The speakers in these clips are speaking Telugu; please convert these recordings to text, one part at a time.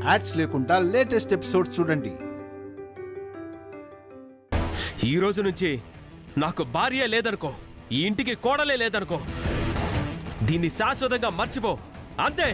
యాడ్స్ లేకుండా లేటెస్ట్ ఎపిసోడ్స్ చూడండి. ఈ రోజు నుంచి నాకు భార్య లేదనుకో, ఈ ఇంటికి కోడలే లేదనుకో, దీన్ని శాశ్వతంగా మర్చిపో, అంతే.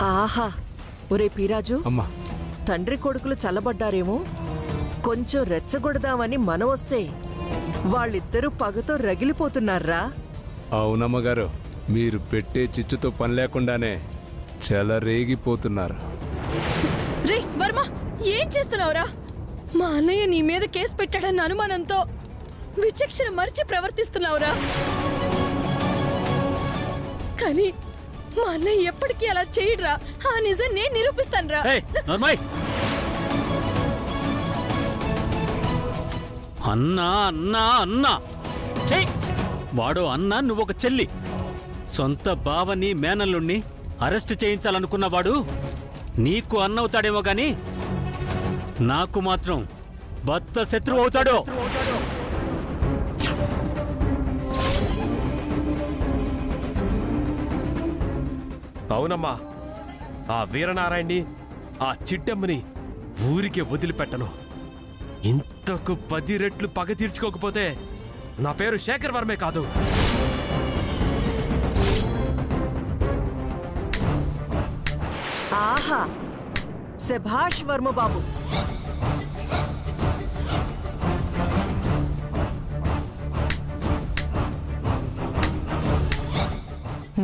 ఆహా, ఒరే పీరాజు, అమ్మా, తండ్రి కొడుకులు చల్లబడ్డారేమో, కొంచెం రెచ్చగొడదామని మనం వస్తే వాళ్ళిద్దరూ పగతో రగిలిపోతున్నారా? అవునమ్మగారు, మీరు పెట్టే చిచ్చుతో పని లేకుండానే చెలరేగిపోతున్నారు. రే వర్మ, ఏం చేస్తున్నావురా? మా అన్నయ్య నీ మీద కేసు పెట్టాడన్న అనుమానంతో విచక్షణ మరిచి ప్రవర్తిస్తున్నావురా. కానీ మా అన్నయ్య ఎప్పటికీ అలా చేయడురా. ఆ నిజం నేను నిరూపిస్తానురా. అన్నా అన్నా అన్నా చెయ్, వాడు అన్నా, నువ్వొక చెల్లి. సొంత బావని మేనల్లుణ్ణి అరెస్ట్ చేయించాలనుకున్నవాడు నీకు అన్నవుతాడేమో గాని నాకు మాత్రం బద్ద శత్రువు అవుతాడు. అవునమ్మా, ఆ వీరనారాయణ్ణి, ఆ చిట్టమ్మని ఊరికే వదిలిపెట్టను. ఇంతకు 10 రెట్లు పగ తీర్చుకోకపోతే నా పేరు శేఖర్ వర్మే కాదు. ఆహా, శభాష్ వర్మ బాబు.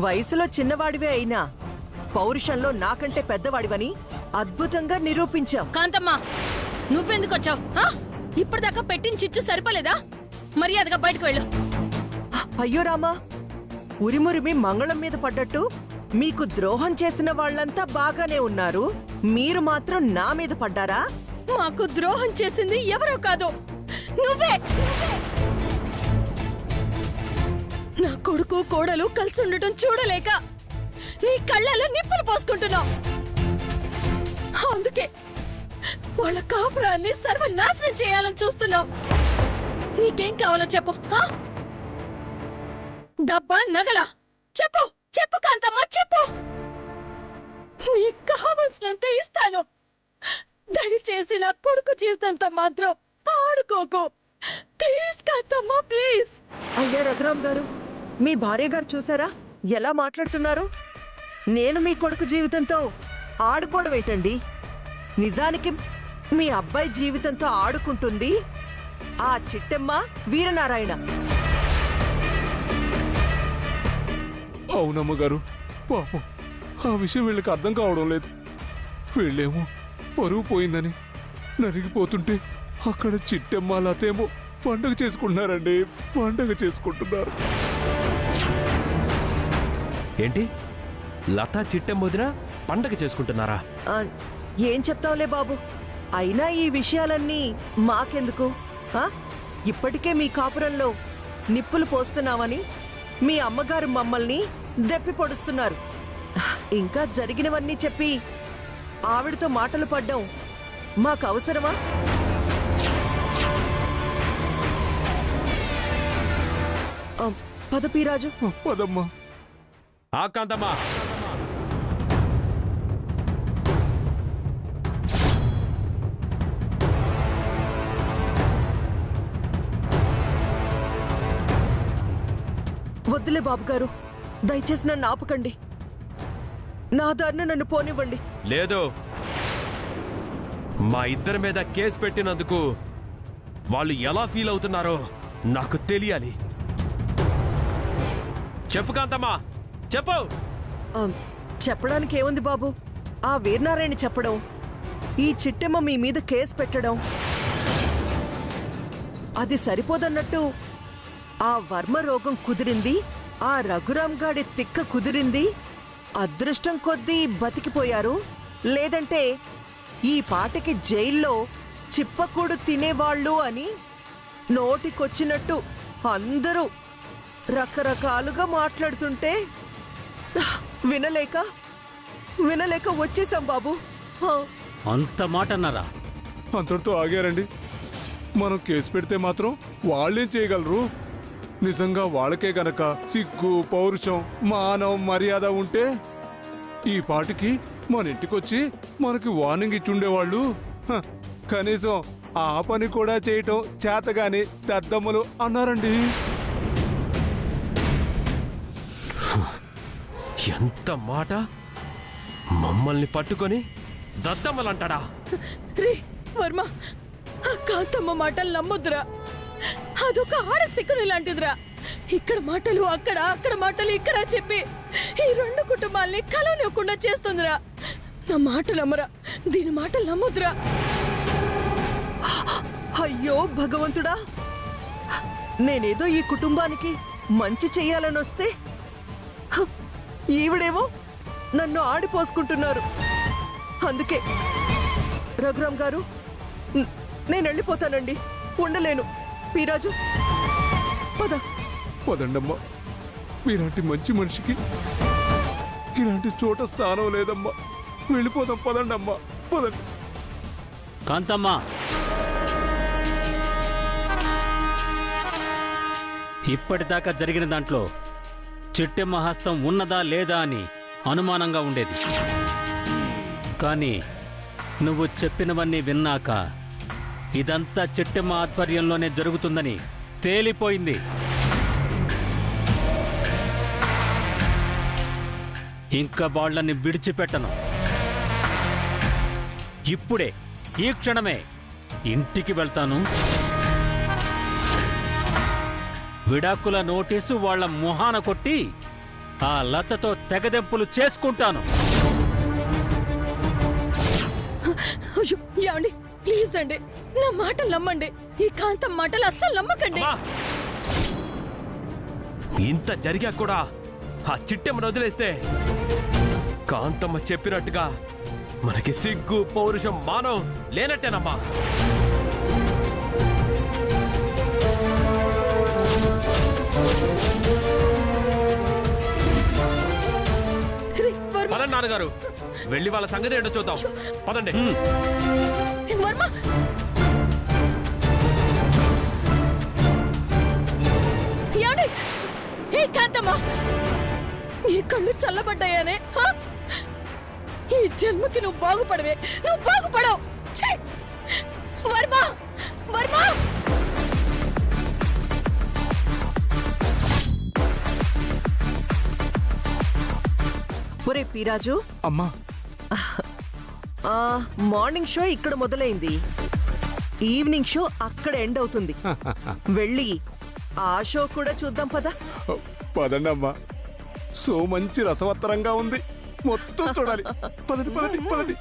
వయసులో చిన్నవాడివే అయినా పౌరుషంలో నాకంటే పెద్దవాడివని అద్భుతంగా నిరూపించావు. కాంతమ్మా, నువ్వెందుకు వచ్చావు? ఇప్పటిదాకా పెట్టిన చిచ్చు సరిపోలేదా? మర్యాదగా బయటకు వెళ్ళు. అయ్యో రామా, ఉరిమురిమి మంగళం మీద పడ్డట్టు మీకు ద్రోహం చేసిన వాళ్ళంతా బాగానే ఉన్నారు, మీరు మాత్రం నా మీద పడ్డారా? మాకు ద్రోహం చేసింది ఎవరో కాదు, నువ్వే. నా కొడుకు కోడలు కలిసి ఉండటం చూడలేక నీ కళ్ళలో నిప్పులు పోసుకుంటున్నావు. అందుకే వాళ్ళ కాపురాన్ని సర్వనాశనం చేయాలని చూస్తున్నావు. నీకేం కావాలో చెప్పు. డబ్బా, నగలా? చెప్పు చెప్పు కాంతమ్మ, చెప్పు. నీకు కావాల్సినంత ఇస్తాను. దయచేసి నా కొడుకు జీవితంతో మాత్రం ఆడుకోకు. Please Kanthamma, please. అయ్యా రఘురామ్ గారు, మీ భార్య గారు చూసారా ఎలా మాట్లాడుతున్నారు? నేను మీ కొడుకు జీవితంతో ఆడుకోవడం ఏంటండి? నిజానికి మీ అబ్బాయి జీవితంతో ఆడుకుంటుంది ఆ చిట్టమ్మ వీరనారాయణ. అవునమ్మగారు, పాపం ఆ విషయం వీళ్ళకి అర్థం కావడం లేదు. వీళ్ళేమో పరువు పోయిందని నరిగిపోతుంటే అక్కడ చిట్టమ్మ లతేమో పండగ చేసుకుంటున్నారండి, పండగ చేసుకుంటున్నారు. ఏంటి, లతా చిట్టమ్మొదిన పండగ చేసుకుంటున్నారా? ఏం చెప్తావులే బాబు, అయినా ఈ విషయాలన్నీ మాకెందుకు? ఇప్పటికే మీ కాపురంలో నిప్పులు పోస్తున్నామని మీ అమ్మగారు మమ్మల్ని దెప్పి పొడుస్తున్నారు. ఇంకా జరిగినవన్నీ చెప్పి ఆవిడతో మాటలు పడ్డం మాకు అవసరమా? పద పీరాజు, పదమ్మా. కాంతమ్మా, వద్దులే బాబు గారు, దయచేసి నన్ను ఆపకండి. నా దారిన నన్ను పోనివ్వండి. లేదు, మా ఇద్దరి మీద కేసు పెట్టినందుకు వాళ్ళు ఎలా ఫీల్ అవుతున్నారో నాకు తెలియాలి. చెప్పు కాంతమ్మా, చెప్పు. చెప్పడానికి ఏముంది బాబు? ఆ వీరనారాయణ చెప్పడం, ఈ చిట్టెమ్మ మీ మీద కేసు పెట్టడం, అది సరిపోదన్నట్టు ఆ వర్మ రోగం కుదిరింది, ఆ రఘురాం గాడి తిక్క కుదిరింది, అదృష్టం కొద్దీ బతికిపోయారు, లేదంటే ఈ పాటకి జైల్లో చిప్పకూడు తినేవాళ్ళు అని నోటికొచ్చినట్టు అందరూ రకరకాలుగా మాట్లాడుతుంటే వినలేక వచ్చేసాం బాబు. అంత మాట అన్నారా? అంతటితో ఆగారండి. మనం కేసు పెడితే మాత్రం వాళ్ళేం చేయగలరు? నిజంగా వాళ్ళకే గనక సిగ్గు, పౌరుషం, మానవం, మర్యాద ఉంటే ఈ పాటికి మన ఇంటికొచ్చి మనకి వార్నింగ్ ఇచ్చుండేవాళ్ళు. కనీసం ఆ పని కూడా చేయటం చేతగాని దద్దమ్మలు అన్నారండి. ఎంత మాట! మమ్మల్ని పట్టుకొని దద్దమ్మలంటాడా? రే వర్మ, ఆ కాంతమ్మ మాటలు నమ్మొద్దురా. అదొక ఆడసిక్కుని లాంటిదిరా. ఇక్కడ మాటలు అక్కడ, అక్కడ మాటలు ఇక్కడ చెప్పి ఈ రెండు కుటుంబాల్ని కలవనివ్వకుండా చేస్తుందిరా. నా మాట నమ్మరా, దీని మాటలు నమ్మొద్దురా. అయ్యో భగవంతుడా, నేనేదో ఈ కుటుంబానికి మంచి చెయ్యాలని వస్తే ఈవిడేమో నన్ను ఆడిపోసుకుంటున్నారు. అందుకే రఘురాం గారు, నేను వెళ్ళిపోతానండి, ఉండలేను. పీరాజు పదండమ్మా. మీలాంటి మంచి మనిషికి ఇలాంటి చోట స్థానం లేదమ్మా. వెళ్ళిపోదాం, పదండమ్మా, పదండి. కాంతమ్మా, ఇప్పటిదాకా జరిగిన దాంట్లో చిట్టెమ్మ హస్తం ఉన్నదా లేదా అని అనుమానంగా ఉండేది. కానీ నువ్వు చెప్పినవన్నీ విన్నాక ఇదంతా చిట్టెమ్మ ఆధ్వర్యంలోనే జరుగుతుందని తేలిపోయింది. ఇంకా వాళ్ళని విడిచిపెట్టను. ఇప్పుడే, ఈ క్షణమే ఇంటికి వెళ్తాను. విడాకుల నోటీసు వాళ్ల మొహాన కొట్టి ఆ లతతో తెగదెంపులు చేసుకుంటాను. అయ్యో ఏమండి, ప్లీజ్ అండి, నా మాటలు నమ్మండి. ఈ కాంతం మాటలు అస్సలు నమ్మకండి. ఇంత జరిగా కూడా ఆ చిట్టెమ్మను వదిలేస్తే కాంతమ్మ చెప్పినట్టుగా మనకి సిగ్గు, పౌరుషం, మానవం లేనట్టేనమ్మా. పదండి నాన్నగారు, వెళ్ళి వాళ్ళ సంగతి ఏంటో చూద్దాం. పదండి. వర్మ, ఏమండి? ఏ కాంతమ్మ, నీ కళ్ళు చల్లబడ్డాయనే? ఈ జన్మకి నువ్వు బాగుపడవే, నువ్వు బాగుపడవు. వర్మ, వర్మ, ఒరే పీరాజు, అమ్మా, మార్నింగ్ షో ఇక్కడ మొదలైంది, ఈవినింగ్ షో అక్కడ ఎండ్ అవుతుంది. వెళ్ళి ఆ షో కూడా చూద్దాం పద. పదండమ్మా. సో మంచి రసవత్తరంగా ఉంది, మొత్తం చూడాలి. పదండి, పదండి, పదండి.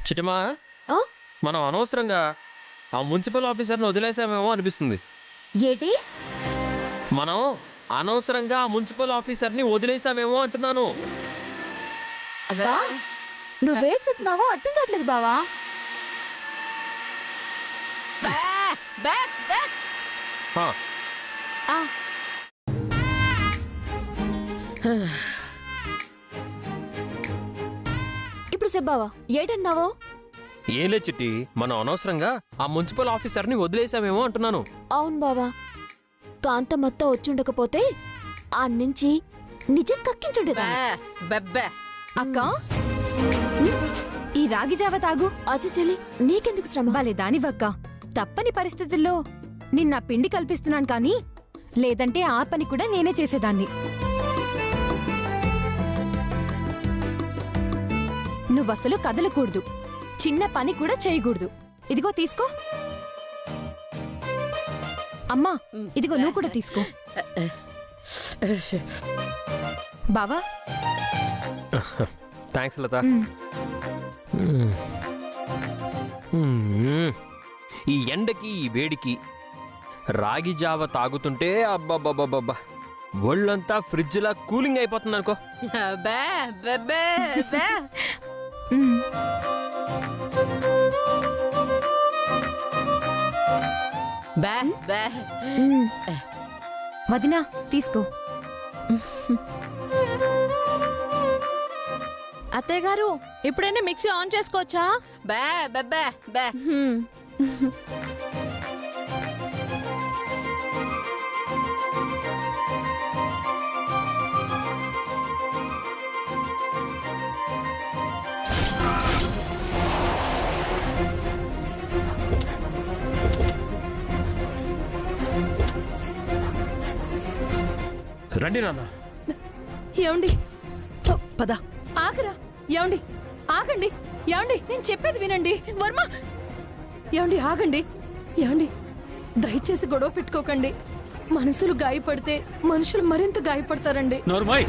చిట్టమా, మనం అనవసరంగా ఆ మున్సిపల్ ఆఫీసర్ని వదిలేసామేమో అనిపిస్తుంది. ఏంటి? మనం అనవసరంగా ఆ మున్సిపల్ ఆఫీసర్ని వదిలేసామేమో అంటున్నాను. నువ్వేం చెప్తున్నావో అర్థం కావట్లేదు బావా. ఇప్పుడు చెప్పావా, ఏటన్నావో? ఏలే చిట్టి, మనం అనవసరంగా ఆ మున్సిపల్ ఆఫీసర్ని వదిలేసామేమో అంటున్నాను. అవును బావా, కాంతమ్మత్త వచ్చుండకపోతే ఆ నుంచి నిజం కక్కించుండేదా బెబ్బే అక్క ఈ రాగి జావ తాగు. అచ్చి చెల్లి నీకెందుకు శ్రమ? భలే దానివక్క. తప్పని పరిస్థితుల్లో నిన్న పిండి కల్పిస్తున్నాను కానీ లేదంటే ఆ పని కూడా నేనే చేసేదాన్ని. నువ్వసలు కదలకూడదు, చిన్న పని కూడా చేయకూడదు. ఇదిగో తీసుకో అమ్మా, ఇదిగో నువ్వు కూడా తీసుకో. బావా థ్యాంక్స్ లత. ఈ ఎండకి ఈ వేడికి రాగి జావ తాగుతుంటే అబ్బబ్బబ్బబ్బా ఒళ్ళంతా ఫ్రిడ్జ్ లా కూలింగ్ అయిపోతుంది అనుకో. బే బెబ్బే బే బే బే వదినా తీసుకో. అత్తయ్య గారు ఇప్పుడైనా మిక్సీ ఆన్ చేసుకోవచ్చా? బే బెబ్బే బే రండి నాన్న. ఏమండి పద. ఆగరా. ఏమండి ఆగండి. ఏమండి నేను చెప్పేది వినండి. వర్మ ఏమండి ఆగండి. ఏమండి దయచేసి గొడవ పెట్టుకోకండి. మనసులు గాయపడితే మనుషులు మరింత గాయపడతారండి. నోర్మాయ్,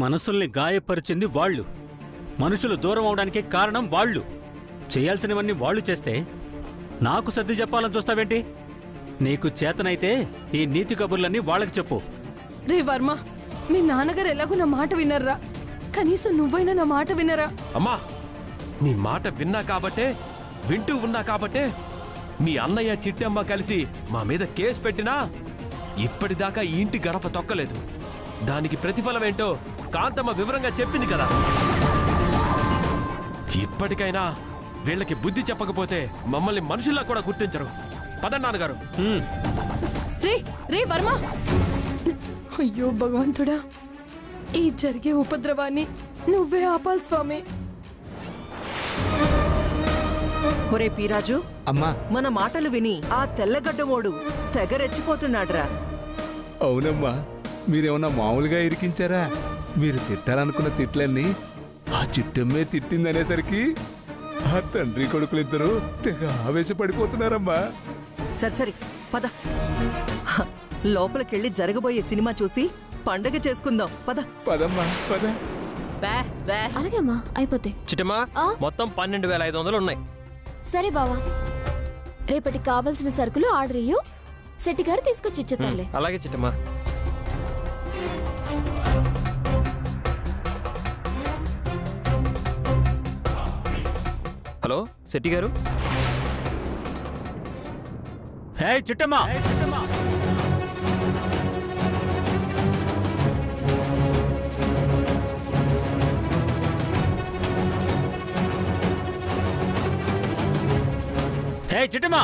మనసుల్ని గాయపరిచింది వాళ్ళు. మనుషులు దూరం అవడానికి కారణం వాళ్ళు. చేయాల్సినవన్నీ వాళ్ళు చేస్తే నాకు సర్ది చెప్పాలని చూస్తావేంటి? నీకు చేతనైతే ఈ నీతి కబుర్లన్నీ వాళ్ళకి చెప్పు. రే వర్మ, మీ నాన్నగారు ఎలాగో నా మాట వినర్రా. కనీసం నువ్వైనా నా మాట వినరా? అమ్మా, నీ మాట విన్నా కాబట్టే, వింటూ ఉన్నా కాబట్టే మీ అన్నయ్య చిట్టమ్మ కలిసి మా మీద కేసు పెట్టినా ఇప్పటిదాకా ఈ ఇంటి గడప తొక్కలేదు. దానికి ప్రతిఫలం ఏంటో కాంతమ్మ వివరంగా చెప్పింది కదా. ఇప్పటికైనా వీళ్ళకి బుద్ధి చెప్పకపోతే మమ్మల్ని మనుషుల్లా కూడా గుర్తించరు. పదండి నాన్నగారు. రే రే వర్మ, అయ్యో భగవంతుడా, ఈ జరిగే ఉపద్రవాన్ని నువ్వే ఆపాలి స్వామి. ఒరే పీరాజు, అమ్మా. మన మాటలు విని ఆ తెల్లగడ్డమోడు తెగ రెచ్చిపోతున్నాడురా. అవునమ్మా, మీరేమన్నా మామూలుగా ఇరికించారా? మీరు తిట్టాలనుకున్న తిట్లన్నీ ఆ చిట్టమ్మే తిట్టిందనేసరికి ఆ తండ్రి కొడుకులిద్దరూ తెగ ఆవేశపడిపోతున్నారమ్మా. సరి పద. హ, లోపలికెళ్ళి జరగబోయే సినిమా చూసి పండగ చేసుకుందాం. పద. పదమ్మా పద. బే బే అలాగే అమ్మా, అయిపోతే. చిట్టమ్మా, ఆ? మొత్తం 12,500 ఉన్నాయి. సరే బావా, రేపటికి కావాల్సిన సరుకులు ఆర్డర్ ఇయ్యు, శెట్టి గారు తీసుకొచ్చి ఇచ్చేతారులే. అలాగే చిట్టమ్మా. హలో శెట్టి గారు. హే చిట్టమ్మ, హే చిట్టమ్మ,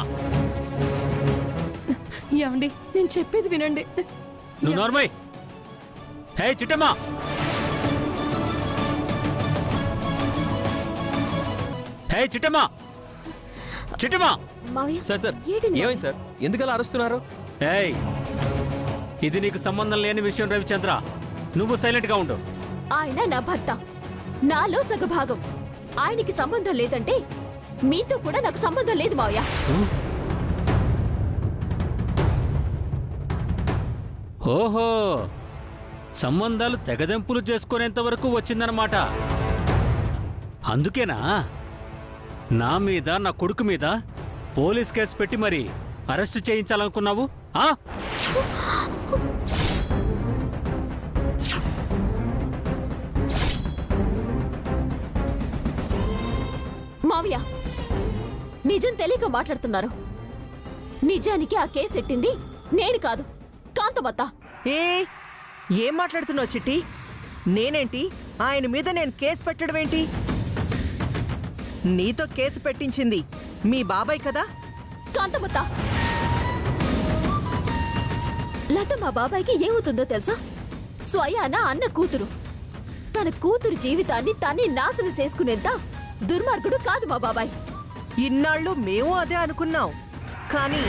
ఏమండి నేను చెప్పేది వినండి. నువ్వు నోర్మయ్. హే చిట్టమ్మ, హే చిట్టమ్మ, చిట్టమ్మ. మావయ్య సార్ సార్, ఏంటి నీ- ఏమైంది సార్? ఎందుకలా అరుస్తున్నారు? ఏయ్, ఇది నీకు సంబంధం లేని విషయం రవిచంద్ర. నువ్వు సైలెంట్ గా ఉండు. ఆయన నా భర్త, నాలో సగభాగం. ఆయనకి సంబంధం లేదంటే మీతో కూడా నాకు సంబంధం లేదు మావయ్య. ఓహో, సంబంధాలు తెగదెంపులు చేసుకునేంత వరకు వచ్చిందన్నమాట. అందుకేనా నా మీద, నా కొడుకు మీద పోలీస్ కేసు పెట్టి మరి అరెస్ట్ చేయించాలనుకున్నావు? ఆ? మావయ్య నిజం తెలియక మాట్లాడుతున్నారు. నిజానికి ఆ కేసు ఎట్టింది నేను కాదు, కాంతమత్త. ఏం మాట్లాడుతున్నావు చిట్టి? నేనేంటి ఆయన మీద నేను కేసు పెట్టడం ఏంటి? నీతో కేసు పెట్టించింది మీ బాబాయ్ కదా. కాంతమత్త, లత మా బాబాయ్కి ఏమవుతుందో తెలుసా? స్వయాన అన్న కూతురు. తన కూతురు జీవితాన్ని తనే నాశనం చేసుకునేంత దుర్మార్గుడు కాదు మా బాబాయ్. ఇన్నాళ్ళు మేము అదే అనుకున్నాం. కానీ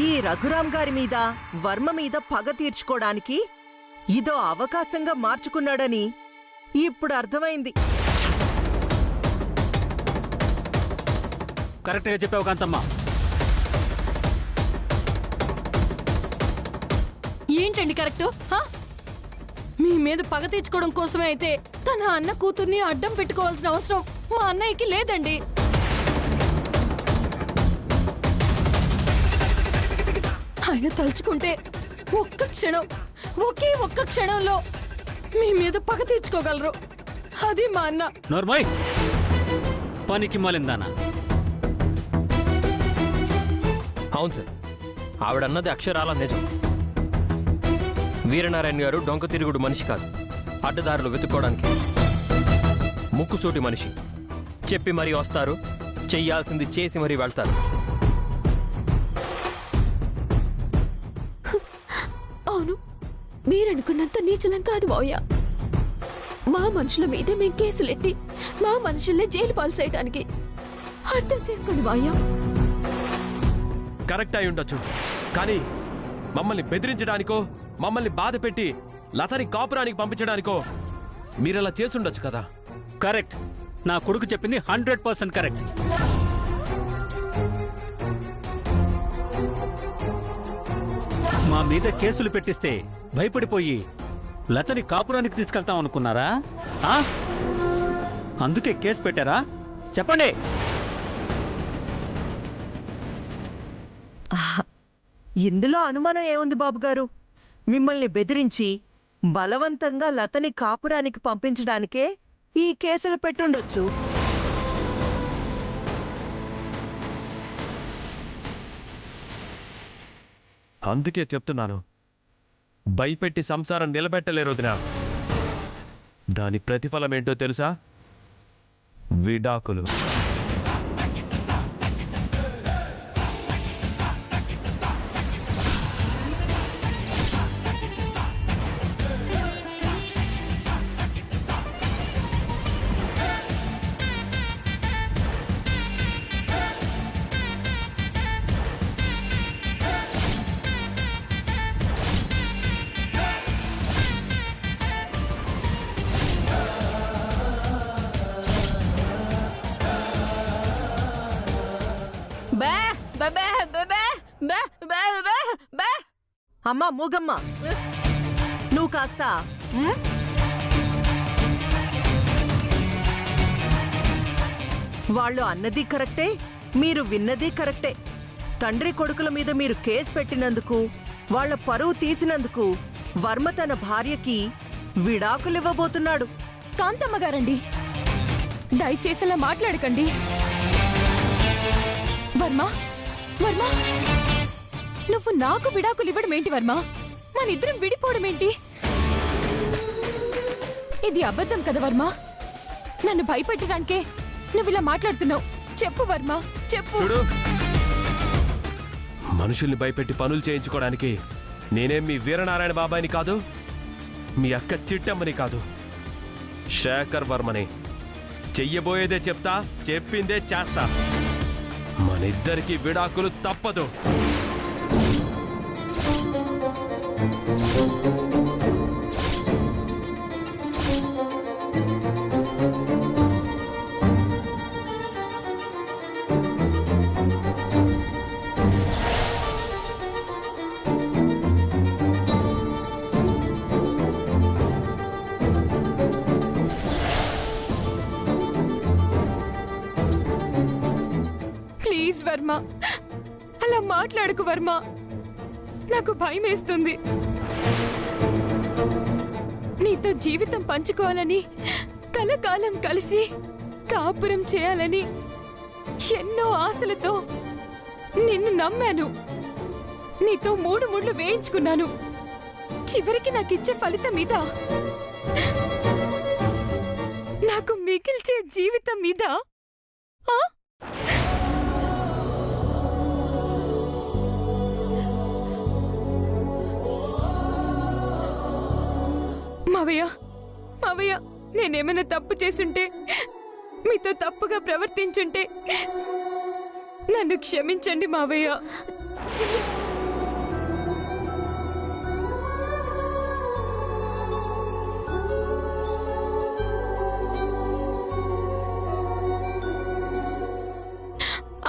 ఈ రఘురాం గారి మీద, వర్మ మీద పగ తీర్చుకోవడానికి ఇదో అవకాశంగా మార్చుకున్నాడని ఇప్పుడు అర్థమైంది. కరెక్ట్గా చెప్పావు కాంతమ్మ. ఏంటండి కరెక్టు? మీ మీద పగ తీర్చుకోవడం కోసమే అయితే తన అన్న కూతుర్ని అడ్డం పెట్టుకోవాల్సిన అవసరం మా అన్నయ్యకి లేదండి. ఆయన తలుచుకుంటే ఒక్క క్షణంలో మీ మీద పగ తీర్చుకోగలరు. అది మా అన్న. నోర్మోయ్, పనికి మాలిందానా? అవును సార్, ఆవిడన్నది అక్షరాల నిజం. వీరనారాయణ గారు డొంక తిరుగుడు మనిషి కాదు, అడ్డదారులు వెతుక్కోవడానికి ముక్కుసూటి మనిషి. చెప్పి మరీ వస్తారు, చెయ్యాల్సింది చేసి మరీ వెళ్తారు. అవును, మీరనుకున్నంత నీచలం కాదు మావయ్య. మా మనుషుల మీదే మేం కేసులెట్టి మా మనుషుల్నే జైలు పాలు చేయడానికి అర్థం చేసుకోండి మావయ్య. కరెక్ట్ అయి ఉండొచ్చు, కానీ మమ్మల్ని బెదిరించడానికో, మమ్మల్ని బాధ పెట్టి లతని కాపురానికి పంపించడానికో మీరలా చేసుండొచ్చు కదా. కరెక్ట్. నా కొడుకు చెప్పింది 100% కరెక్ట్. మా మీద కేసులు పెట్టిస్తే భయపడిపోయి లతని కాపురానికి తీసుకెళ్తాం అనుకున్నారా? అందుకే కేసు పెట్టారా? చెప్పండి. ఇందులో అనుమానం ఏముంది బాబు గారు? మిమ్మల్ని బెదిరించి బలవంతంగా లతని కాపురానికి పంపించడానికే ఈ కేసులు పెట్టుండొచ్చు. అందుకే చెప్తున్నాను, భయపెట్టి సంసారం నిలబెట్టలేరు వదినా. దాని ప్రతిఫలం ఏంటో తెలుసా? విడాకులు. అమ్మా మూగమ్మ, నువ్వు కాస్త వాళ్ళు అన్నది కరెక్టే, మీరు విన్నది కరెక్టే. తండ్రి కొడుకుల మీద మీరు కేసు పెట్టినందుకు, వాళ్ల పరువు తీసినందుకు వర్మ తన భార్యకి విడాకులివ్వబోతున్నాడు. కాంతమ్మ గారండి, దయచేసి అలా మాట్లాడకండి. వర్మ, వర్మ, నువ్వు నాకు విడాకులు ఇవ్వడం ఏంటి వర్మ? మనిద్దరం విడిపోవడం ఏంటి? ఇది అబద్ధం కదా వర్మ? నన్ను భయపెట్టడానికే నువ్వు ఇలా మాట్లాడుతున్నావు. చెప్పు వర్మ, చెప్పు. మనుషుల్ని భయపెట్టి పనులు చేయించుకోవడానికి నేనేం మీ వీరనారాయణ బాబాయిని కాదు, మీ అక్క చిట్టమ్మని కాదు, శేఖర్ వర్మని. చెయ్యబోయేదే చెప్తా, చెప్పిందే చేస్తా. మనిద్దరికి విడాకులు తప్పదు. ప్లీజ్ వర్మ, అలా మాట్లాడకు వర్మ. నాకు భయం వేస్తుంది. నీతో జీవితం పంచుకోవాలని, కలకాలం కలిసి కాపురం చేయాలని ఎన్నో ఆశలతో నిన్ను నమ్మాను. నీతో 3 ముళ్ళు వేయించుకున్నాను. చివరికి నాకిచ్చే ఫలితం మీద, నాకు మిగిల్చే జీవితం మీద మావయ్య మావయ్య నేనేమైనా తప్పు చేసుంటే, మీతో తప్పుగా ప్రవర్తించుంటే నన్ను క్షమించండి మావయ్య.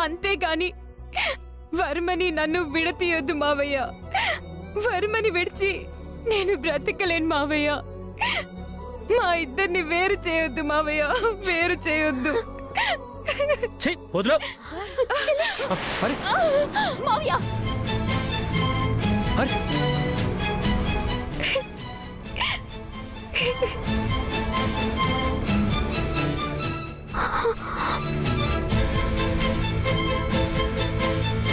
అంతేగాని వర్మని నన్ను విడతీయొద్దు మావయ్య. వర్మని విడిచి నేను బ్రతకలేను మావయ్య. మా ఇద్దరిని వేరు చేయొద్దు మావయ్య, వేరు చేయొద్దు. ఛీ, వదిలో. అరే మావయ్య అరే